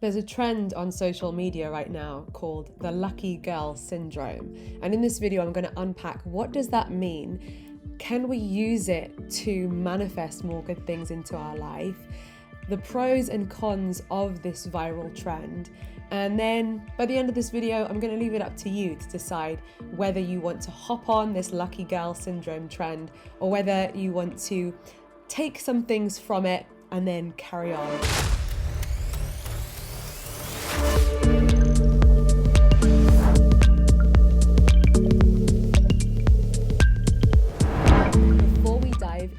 There's a trend on social media right now called the lucky girl syndrome. And in this video, I'm going to unpack what does that mean? Can we use it to manifest more good things into our life? The pros and cons of this viral trend. And then by the end of this video, I'm going to leave it up to you to decide whether you want to hop on this lucky girl syndrome trend or whether you want to take some things from it and then carry on.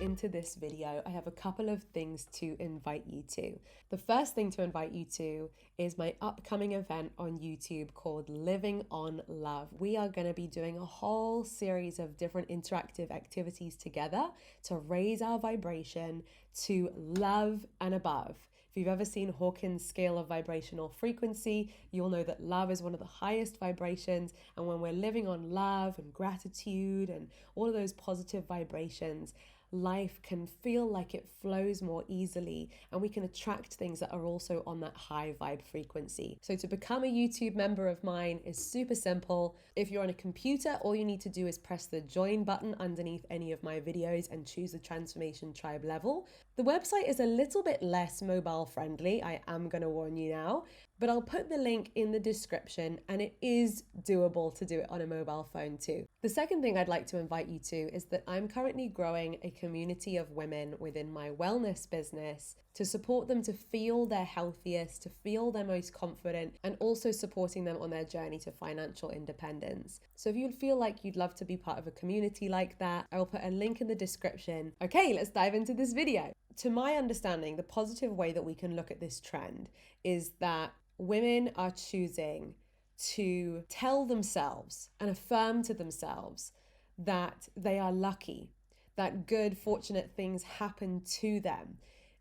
Into this video, I have a couple of things to invite you to. The first thing to invite you to is my upcoming event on YouTube called Living on Love. We are going to be doing a whole series of different interactive activities together to raise our vibration to love and above. If you've ever seen Hawkins' scale of vibrational frequency, you'll know that love is one of the highest vibrations. And when we're living on love and gratitude and all of those positive vibrations, life can feel like it flows more easily and we can attract things that are also on that high vibe frequency. So to become a YouTube member of mine is super simple. If you're on a computer, all you need to do is press the join button underneath any of my videos and choose the Transformation Tribe level. The website is a little bit less mobile friendly, I am going to warn you now, but I'll put the link in the description and it is doable to do it on a mobile phone too. The second thing I'd like to invite you to is that I'm currently growing a community of women within my wellness business to support them to feel their healthiest, to feel their most confident, and also supporting them on their journey to financial independence. So if you feel like you'd love to be part of a community like that, I will put a link in the description. Okay, let's dive into this video. To my understanding, the positive way that we can look at this trend is that women are choosing to tell themselves and affirm to themselves that they are lucky, that good, fortunate things happen to them.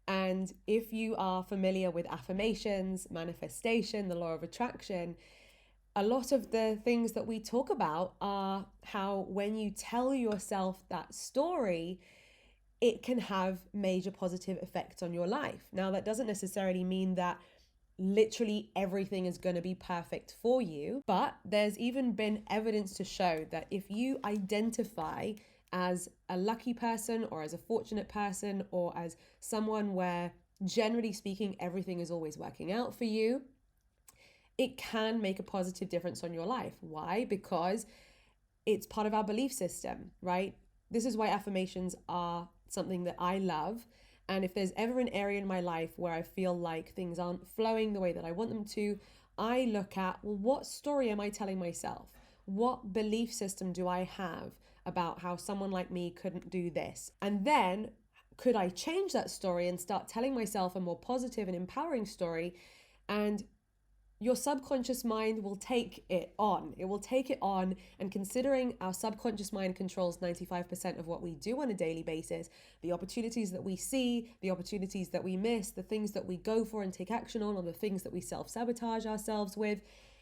And if you are familiar with affirmations, manifestation, the law of attraction, a lot of the things that we talk about are how when you tell yourself that story, it can have major positive effects on your life. Now, that doesn't necessarily mean that literally everything is going to be perfect for you, but there's even been evidence to show that if you identify as a lucky person or as a fortunate person or as someone where, generally speaking, everything is always working out for you, it can make a positive difference on your life. Why? Because it's part of our belief system, right? This is why affirmations are something that I love. And if there's ever an area in my life where I feel like things aren't flowing the way that I want them to, I look at, well, what story am I telling myself? What belief system do I have about how someone like me couldn't do this? And then could I change that story and start telling myself a more positive and empowering story? And your subconscious mind will take it on. It will take it on. And considering our subconscious mind controls 95% of what we do on a daily basis, the opportunities that we see, the opportunities that we miss, the things that we go for and take action on, or the things that we self-sabotage ourselves with,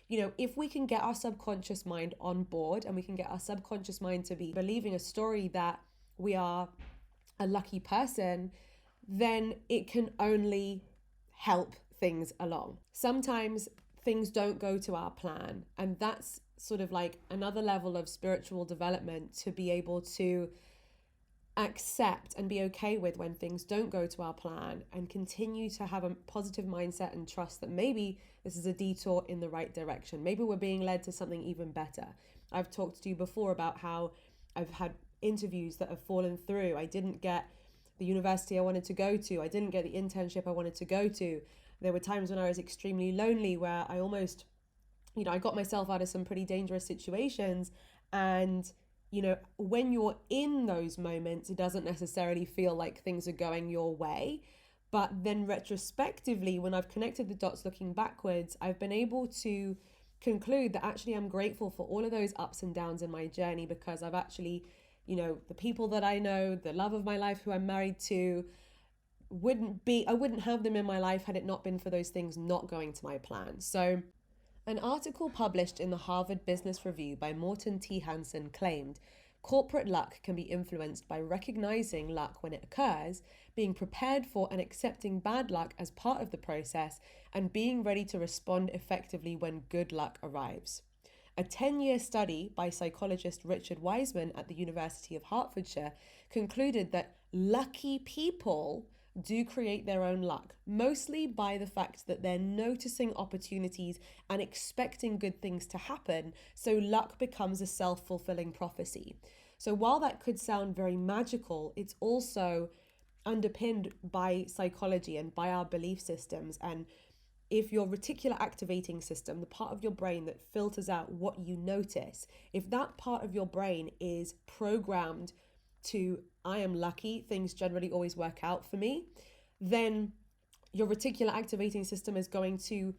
if we can get our subconscious mind on board and we can get our subconscious mind to be believing a story that we are a lucky person, then it can only help things along. Sometimes things don't go to our plan, and that's sort of like another level of spiritual development, to be able to accept and be okay with when things don't go to our plan and continue to have a positive mindset and trust that maybe this is a detour in the right direction. Maybe we're being led to something even better. I've talked to you before about how I've had interviews that have fallen through. I didn't get the university I wanted to go to. I didn't get the internship I wanted to go to. There were times when I was extremely lonely where I almost, I got myself out of some pretty dangerous situations. And, when you're in those moments, it doesn't necessarily feel like things are going your way. But then retrospectively, when I've connected the dots looking backwards, I've been able to conclude that actually I'm grateful for all of those ups and downs in my journey, because I've actually, the people that I know, the love of my life who I'm married to, I wouldn't have them in my life had it not been for those things not going to my plan. So an article published in the Harvard Business Review by Morton T. Hansen claimed Corporate luck can be influenced by recognizing luck when it occurs, being prepared for and accepting bad luck as part of the process, and being ready to respond effectively when good luck arrives. A 10-year study by psychologist Richard Wiseman at the University of Hertfordshire concluded that lucky people do create their own luck, mostly by the fact that they're noticing opportunities and expecting good things to happen, so luck becomes a self-fulfilling prophecy. So while that could sound very magical, it's also underpinned by psychology and by our belief systems. And if your reticular activating system, the part of your brain that filters out what you notice, if that part of your brain is programmed to, I am lucky, things generally always work out for me, then your reticular activating system is going to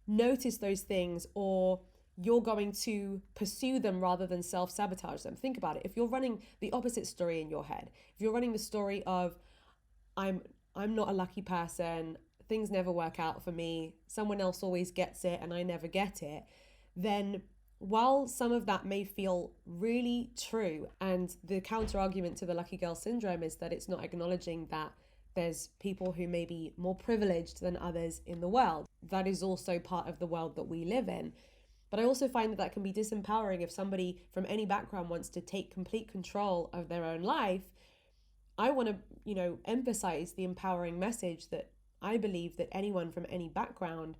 notice those things, or you're going to pursue them rather than self-sabotage them. Think about it. If you're running the opposite story in your head, if you're running the story of, I'm not a lucky person, things never work out for me, someone else always gets it and I never get it, then while some of that may feel really true, and the counter argument to the lucky girl syndrome is that it's not acknowledging that there's people who may be more privileged than others in the world. That is also part of the world that we live in. But I also find that that can be disempowering if somebody from any background wants to take complete control of their own life. I want to, emphasize the empowering message that I believe that anyone from any background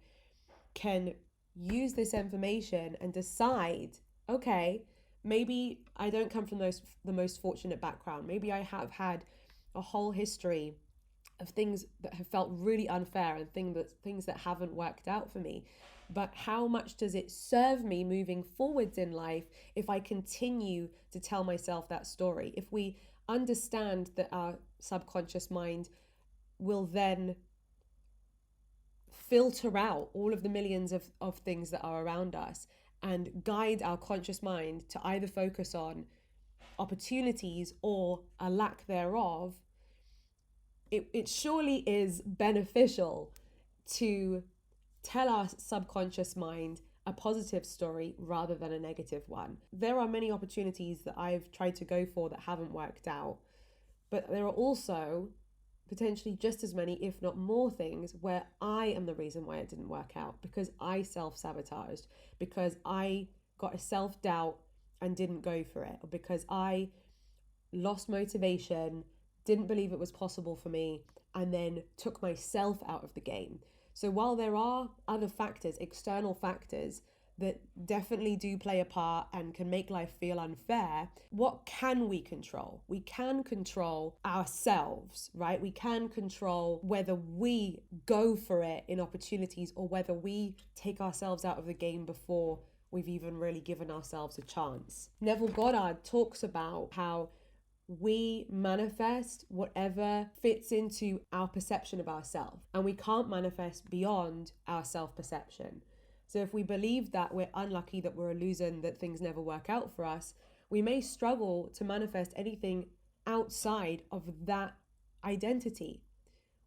can use this information and decide, okay, maybe I don't come from the most fortunate background. Maybe I have had a whole history of things that have felt really unfair and things that haven't worked out for me. But how much does it serve me moving forwards in life if I continue to tell myself that story? If we understand that our subconscious mind will then filter out all of the millions of things that are around us and guide our conscious mind to either focus on opportunities or a lack thereof, it surely is beneficial to tell our subconscious mind a positive story rather than a negative one. There are many opportunities that I've tried to go for that haven't worked out, but there are also potentially just as many, if not more, things where I am the reason why it didn't work out, because I self-sabotaged, because I got a self-doubt and didn't go for it, or because I lost motivation, didn't believe it was possible for me, and then took myself out of the game. So while there are other factors, external factors, that definitely do play a part and can make life feel unfair, what can we control? We can control ourselves, right? We can control whether we go for it in opportunities or whether we take ourselves out of the game before we've even really given ourselves a chance. Neville Goddard talks about how we manifest whatever fits into our perception of ourselves, and we can't manifest beyond our self-perception. So if we believe that we're unlucky, that we're a loser, and that things never work out for us, we may struggle to manifest anything outside of that identity.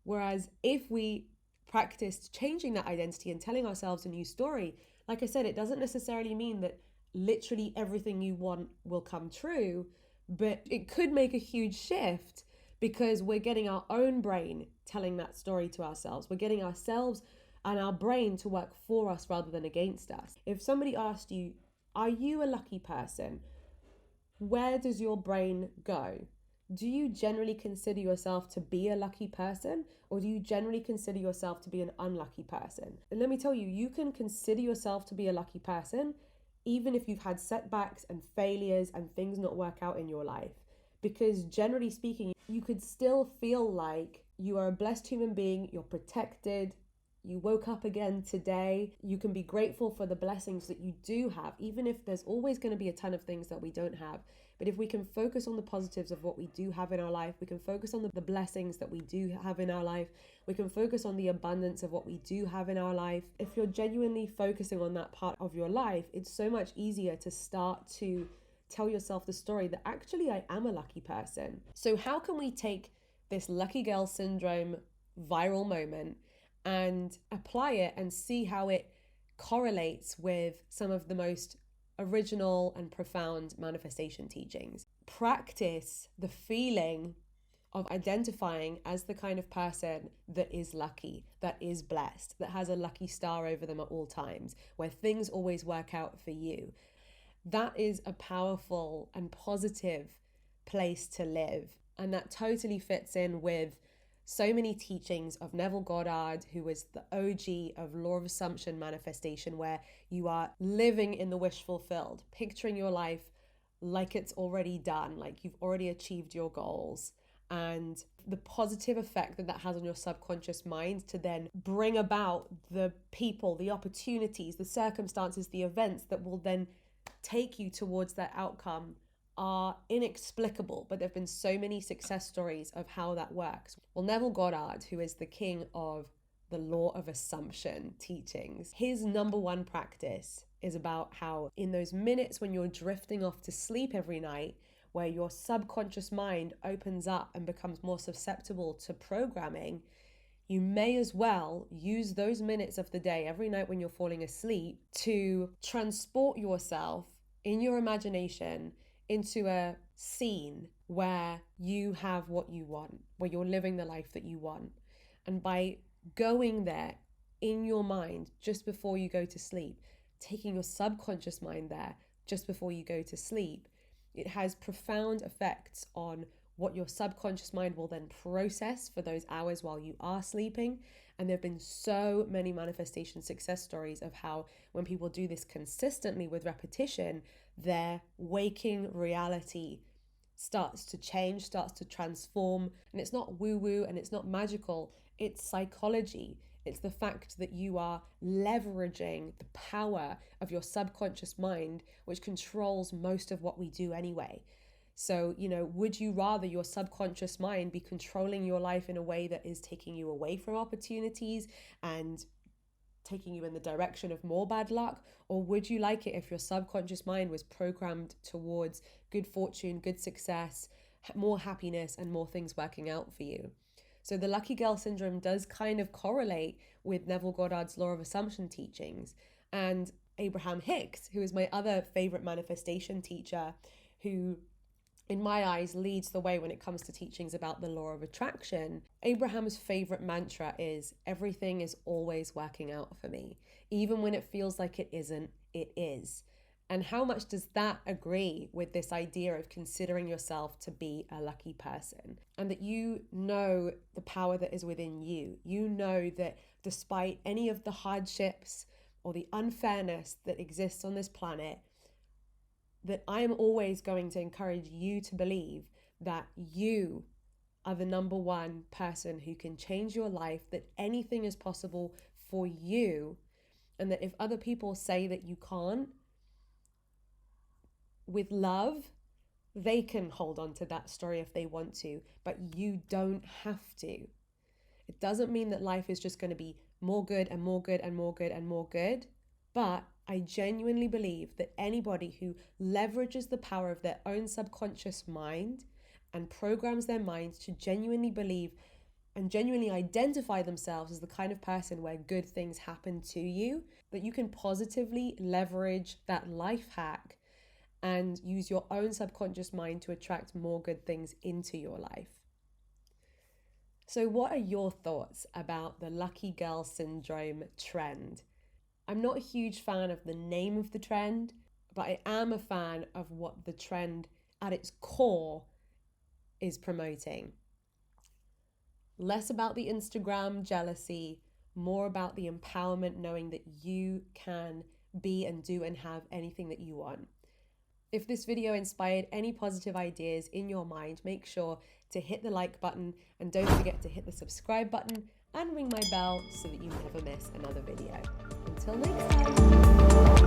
Whereas if we practiced changing that identity and telling ourselves a new story, like I said, it doesn't necessarily mean that literally everything you want will come true, but it could make a huge shift because we're getting our own brain telling that story to ourselves. We're getting ourselves and our brain to work for us rather than against us. If somebody asked you, are you a lucky person? Where does your brain go? Do you generally consider yourself to be a lucky person, or do you generally consider yourself to be an unlucky person? And let me tell you, you can consider yourself to be a lucky person even if you've had setbacks and failures and things not work out in your life. Because generally speaking, you could still feel like you are a blessed human being, you're protected, you woke up again today. You can be grateful for the blessings that you do have, even if there's always going to be a ton of things that we don't have. But if we can focus on the positives of what we do have in our life, we can focus on the blessings that we do have in our life, we can focus on the abundance of what we do have in our life. If you're genuinely focusing on that part of your life, it's so much easier to start to tell yourself the story that actually I am a lucky person. So how can we take this lucky girl syndrome viral moment and apply it and see how it correlates with some of the most original and profound manifestation teachings? practice the feeling of identifying as the kind of person that is lucky, that is blessed, that has a lucky star over them at all times, where things always work out for you. That is a powerful and positive place to live. And that totally fits in with so many teachings of Neville Goddard, who was the OG of law of assumption manifestation, where you are living in the wish fulfilled, picturing your life like it's already done, like you've already achieved your goals, and the positive effect that that has on your subconscious mind to then bring about the people, the opportunities, the circumstances, the events that will then take you towards that outcome are inexplicable. But there have been so many success stories of how that works. Well, Neville Goddard, who is the king of the law of assumption teachings, his number one practice is about how in those minutes when you're drifting off to sleep every night, where your subconscious mind opens up and becomes more susceptible to programming, you may as well use those minutes of the day every night when you're falling asleep to transport yourself in your imagination into a scene where you have what you want, where you're living the life that you want. And by going there in your mind just before you go to sleep, taking your subconscious mind there just before you go to sleep, it has profound effects on what your subconscious mind will then process for those hours while you are sleeping. And there have been so many manifestation success stories of how when people do this consistently with repetition, their waking reality starts to change, starts to transform. And it's not woo-woo and it's not magical, it's psychology. It's the fact that you are leveraging the power of your subconscious mind, which controls most of what we do anyway. So, would you rather your subconscious mind be controlling your life in a way that is taking you away from opportunities and taking you in the direction of more bad luck? Or would you like it if your subconscious mind was programmed towards good fortune, good success, more happiness, and more things working out for you? So the lucky girl syndrome does kind of correlate with Neville Goddard's law of assumption teachings. And Abraham Hicks, who is my other favorite manifestation teacher, who in my eyes leads the way when it comes to teachings about the law of attraction, Abraham's favorite mantra is, everything is always working out for me. Even when it feels like it isn't, it is. And how much does that agree with this idea of considering yourself to be a lucky person? And that you know the power that is within you. You know that despite any of the hardships or the unfairness that exists on this planet, that I am always going to encourage you to believe that you are the number one person who can change your life, that anything is possible for you, and that if other people say that you can't, with love, they can hold on to that story if they want to, but you don't have to. It doesn't mean that life is just going to be more good and more good and more good and more good, but I genuinely believe that anybody who leverages the power of their own subconscious mind and programs their minds to genuinely believe and genuinely identify themselves as the kind of person where good things happen to you, that you can positively leverage that life hack and use your own subconscious mind to attract more good things into your life. So what are your thoughts about the lucky girl syndrome trend? I'm not a huge fan of the name of the trend, but I am a fan of what the trend at its core is promoting. Less about the Instagram jealousy, more about the empowerment, knowing that you can be and do and have anything that you want. If this video inspired any positive ideas in your mind, make sure to hit the like button and don't forget to hit the subscribe button and ring my bell so that you never miss another video. Until next time.